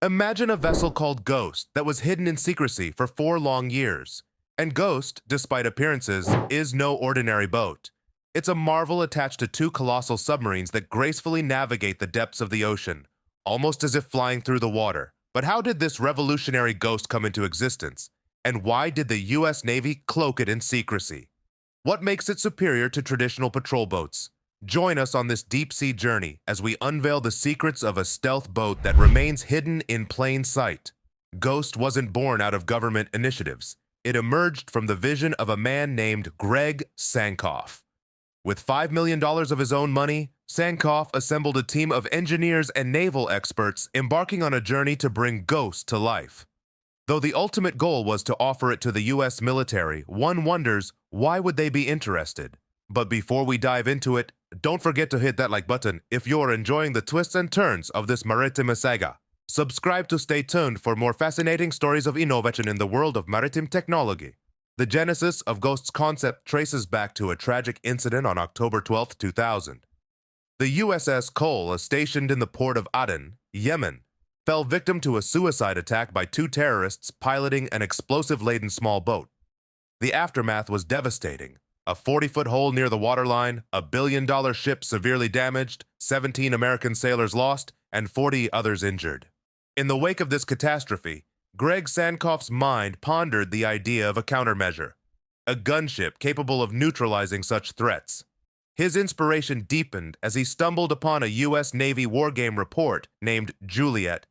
Imagine a vessel called Ghost that was hidden in secrecy for 4 long years. And Ghost, despite appearances, is no ordinary boat. It's a marvel attached to 2 colossal submarines that gracefully navigate the depths of the ocean, almost as if flying through the water. But how did this revolutionary Ghost come into existence? And why did the US Navy cloak it in secrecy? What makes it superior to traditional patrol boats? Join us on this deep-sea journey as we unveil the secrets of a stealth boat that remains hidden in plain sight. Ghost wasn't born out of government initiatives. It emerged from the vision of a man named Greg Sankoff. With $5 million of his own money, Sankoff assembled a team of engineers and naval experts embarking on a journey to bring Ghost to life. Though the ultimate goal was to offer it to the US military, one wonders, why would they be interested? But before we dive into it, don't forget to hit that like button if you're enjoying the twists and turns of this maritime saga. Subscribe to stay tuned for more fascinating stories of innovation in the world of maritime technology. The genesis of Ghost's concept traces back to a tragic incident on October 12, 2000. The USS Cole, stationed in the port of Aden, Yemen, fell victim to a suicide attack by 2 terrorists piloting an explosive-laden small boat. The aftermath was devastating. A 40-foot hole near the waterline, a billion-dollar ship severely damaged, 17 American sailors lost, and 40 others injured. In the wake of this catastrophe, Greg Sankoff's mind pondered the idea of a countermeasure, a gunship capable of neutralizing such threats. His inspiration deepened as he stumbled upon a U.S. Navy wargame report named Juliet.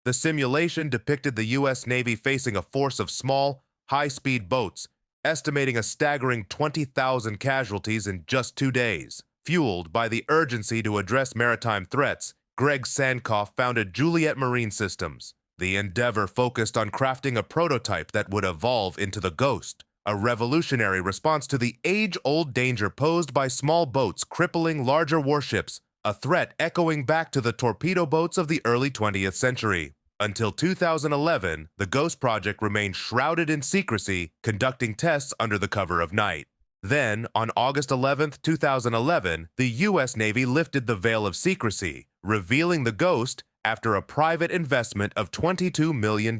The simulation depicted the U.S. Navy facing a force of small, high-speed boats, estimating a staggering 20,000 casualties in just 2 days. Fueled by the urgency to address maritime threats, Greg Sankoff founded Juliet Marine Systems. The endeavor focused on crafting a prototype that would evolve into the Ghost, a revolutionary response to the age-old danger posed by small boats crippling larger warships, a threat echoing back to the torpedo boats of the early 20th century. Until 2011, the Ghost project remained shrouded in secrecy, conducting tests under the cover of night. Then, on August 11, 2011, the U.S. Navy lifted the veil of secrecy, revealing the Ghost after a private investment of $22 million.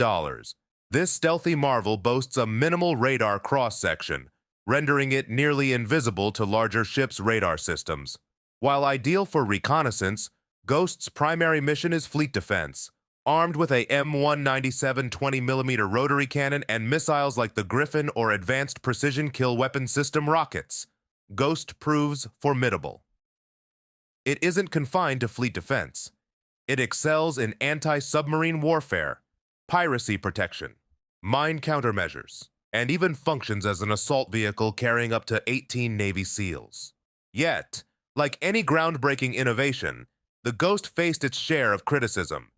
This stealthy marvel boasts a minimal radar cross-section, rendering it nearly invisible to larger ships' radar systems. While ideal for reconnaissance, Ghost's primary mission is fleet defense. Armed with a M197 20mm rotary cannon and missiles like the Griffin or Advanced Precision Kill Weapon System rockets, Ghost proves formidable. It isn't confined to fleet defense. It excels in anti-submarine warfare, piracy protection, mine countermeasures, and even functions as an assault vehicle carrying up to 18 Navy SEALs. Yet, like any groundbreaking innovation, the Ghost faced its share of criticism.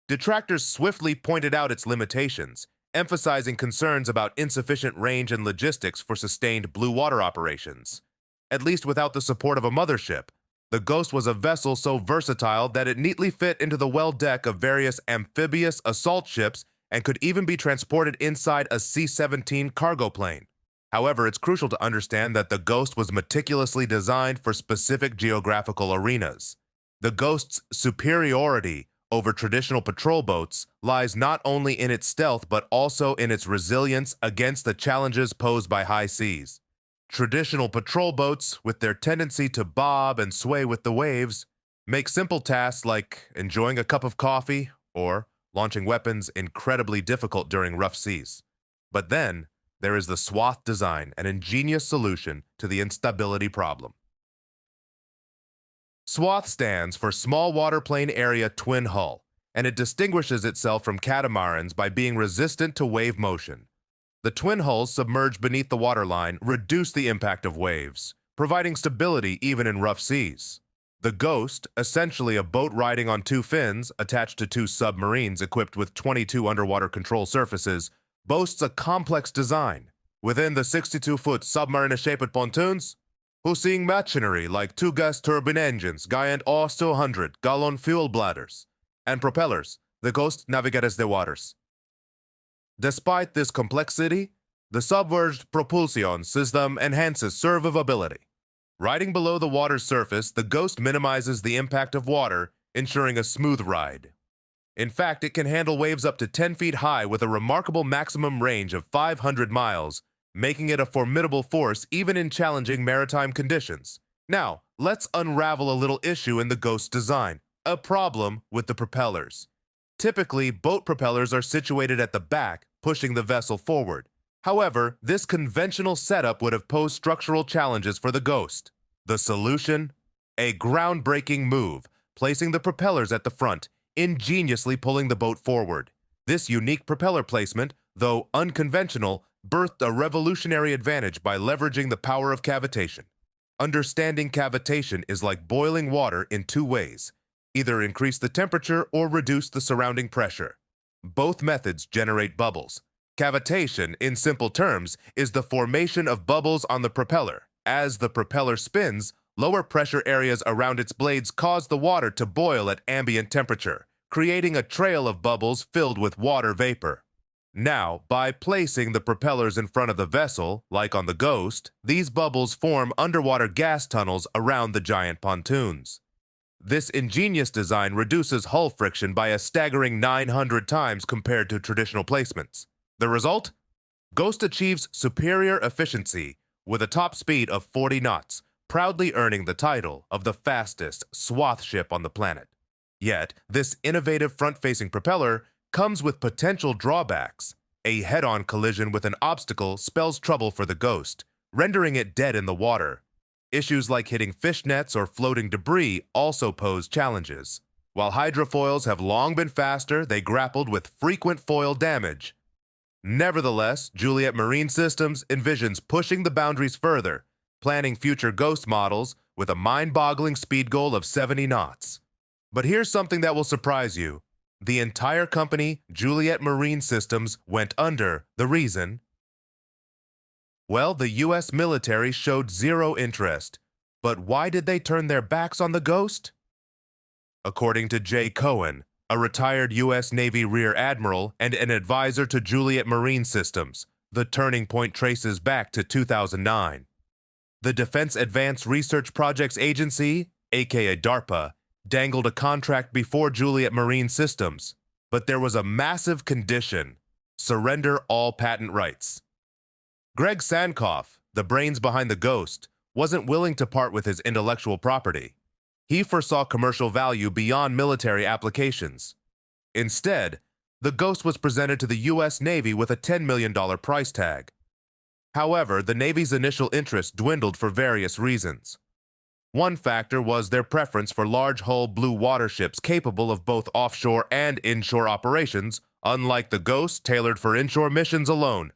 Detractors swiftly pointed out its limitations, emphasizing concerns about insufficient range and logistics for sustained blue water operations. At least without the support of a mothership, the Ghost was a vessel so versatile that it neatly fit into the well deck of various amphibious assault ships and could even be transported inside a C-17 cargo plane. However, it's crucial to understand that the Ghost was meticulously designed for specific geographical arenas. The Ghost's superiority over traditional patrol boats lies not only in its stealth but also in its resilience against the challenges posed by high seas. Traditional patrol boats, with their tendency to bob and sway with the waves, make simple tasks like enjoying a cup of coffee or launching weapons incredibly difficult during rough seas. But then, there is the Swath design, an ingenious solution to the instability problem. Swath stands for Small Waterplane Area Twin Hull, and it distinguishes itself from catamarans by being resistant to wave motion. The twin hulls submerged beneath the waterline reduce the impact of waves, providing stability even in rough seas. The Ghost, essentially a boat riding on 2 fins attached to 2 submarines equipped with 22 underwater control surfaces, boasts a complex design. Within the 62-foot submarine-shaped pontoons, hosting machinery like 2 gas turbine engines, giant Aus 200-gallon fuel bladders, and propellers, the Ghost navigates the waters. Despite this complexity, the submerged propulsion system enhances survivability. Riding below the water's surface, the Ghost minimizes the impact of water, ensuring a smooth ride. In fact, it can handle waves up to 10 feet high with a remarkable maximum range of 500 miles, making it a formidable force even in challenging maritime conditions. Now, let's unravel a little issue in the Ghost design, a problem with the propellers. Typically, boat propellers are situated at the back, pushing the vessel forward. However, this conventional setup would have posed structural challenges for the Ghost. The solution? A groundbreaking move, placing the propellers at the front, ingeniously pulling the boat forward. This unique propeller placement, though unconventional, birthed a revolutionary advantage by leveraging the power of cavitation. Understanding cavitation is like boiling water in two ways: either increase the temperature or reduce the surrounding pressure. Both methods generate bubbles. Cavitation, in simple terms, is the formation of bubbles on the propeller. As the propeller spins, lower pressure areas around its blades cause the water to boil at ambient temperature, creating a trail of bubbles filled with water vapor. Now, by placing the propellers in front of the vessel, like on the Ghost, these bubbles form underwater gas tunnels around the giant pontoons. This ingenious design reduces hull friction by a staggering 900 times compared to traditional placements. The result? Ghost achieves superior efficiency with a top speed of 40 knots, proudly earning the title of the fastest swath ship on the planet. Yet, this innovative front-facing propeller comes with potential drawbacks. A head-on collision with an obstacle spells trouble for the Ghost, rendering it dead in the water. Issues like hitting fish nets or floating debris also pose challenges. While hydrofoils have long been faster, they grappled with frequent foil damage. Nevertheless, Juliet Marine Systems envisions pushing the boundaries further, planning future Ghost models with a mind-boggling speed goal of 70 knots. But here's something that will surprise you. The entire company, Juliet Marine Systems, went under. The reason? Well, the U.S. military showed zero interest. But why did they turn their backs on the Ghost? According to Jay Cohen, a retired U.S. Navy Rear Admiral and an advisor to Juliet Marine Systems, the turning point traces back to 2009. The Defense Advanced Research Projects Agency, aka DARPA, dangled a contract before Juliet Marine Systems, but there was a massive condition: surrender all patent rights. Greg Sankoff, the brains behind the Ghost, wasn't willing to part with his intellectual property. He foresaw commercial value beyond military applications. Instead, the Ghost was presented to the U.S. Navy with a $10 million price tag. However, the Navy's initial interest dwindled for various reasons. One factor was their preference for large-hull blue water ships capable of both offshore and inshore operations, unlike the Ghost tailored for inshore missions alone.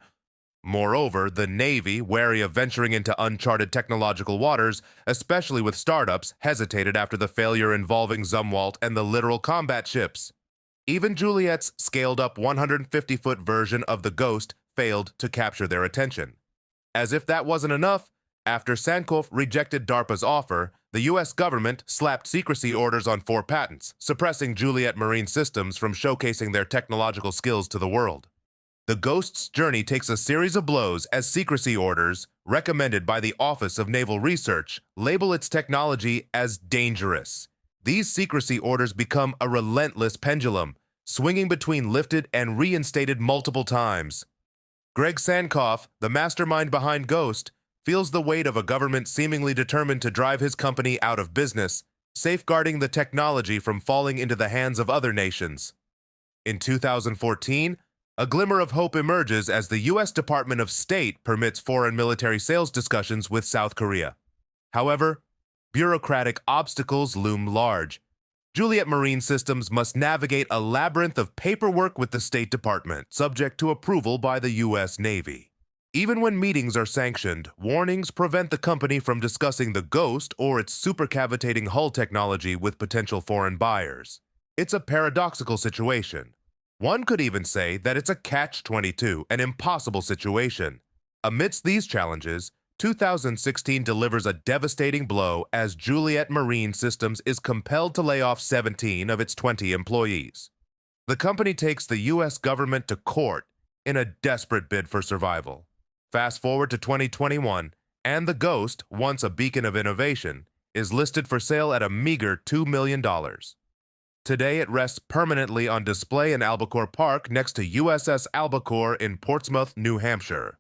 Moreover, the Navy, wary of venturing into uncharted technological waters, especially with startups, hesitated after the failure involving Zumwalt and the littoral combat ships. Even Juliet's scaled-up 150-foot version of the Ghost failed to capture their attention. As if that wasn't enough, after Sankoff rejected DARPA's offer, the U.S. government slapped secrecy orders on 4 patents, suppressing Juliet Marine Systems from showcasing their technological skills to the world. The Ghost's journey takes a series of blows as secrecy orders, recommended by the Office of Naval Research, label its technology as dangerous. These secrecy orders become a relentless pendulum, swinging between lifted and reinstated multiple times. Greg Sankoff, the mastermind behind Ghost, feels the weight of a government seemingly determined to drive his company out of business, safeguarding the technology from falling into the hands of other nations. In 2014, a glimmer of hope emerges as the U.S. Department of State permits foreign military sales discussions with South Korea. However, bureaucratic obstacles loom large. Juliet Marine Systems must navigate a labyrinth of paperwork with the State Department, subject to approval by the U.S. Navy. Even when meetings are sanctioned, warnings prevent the company from discussing the Ghost or its supercavitating hull technology with potential foreign buyers. It's a paradoxical situation. One could even say that it's a catch-22, an impossible situation. Amidst these challenges, 2016 delivers a devastating blow as Juliet Marine Systems is compelled to lay off 17 of its 20 employees. The company takes the U.S. government to court in a desperate bid for survival. Fast forward to 2021, and the Ghost, once a beacon of innovation, is listed for sale at a meager $2 million. Today it rests permanently on display in Albacore Park next to USS Albacore in Portsmouth, New Hampshire.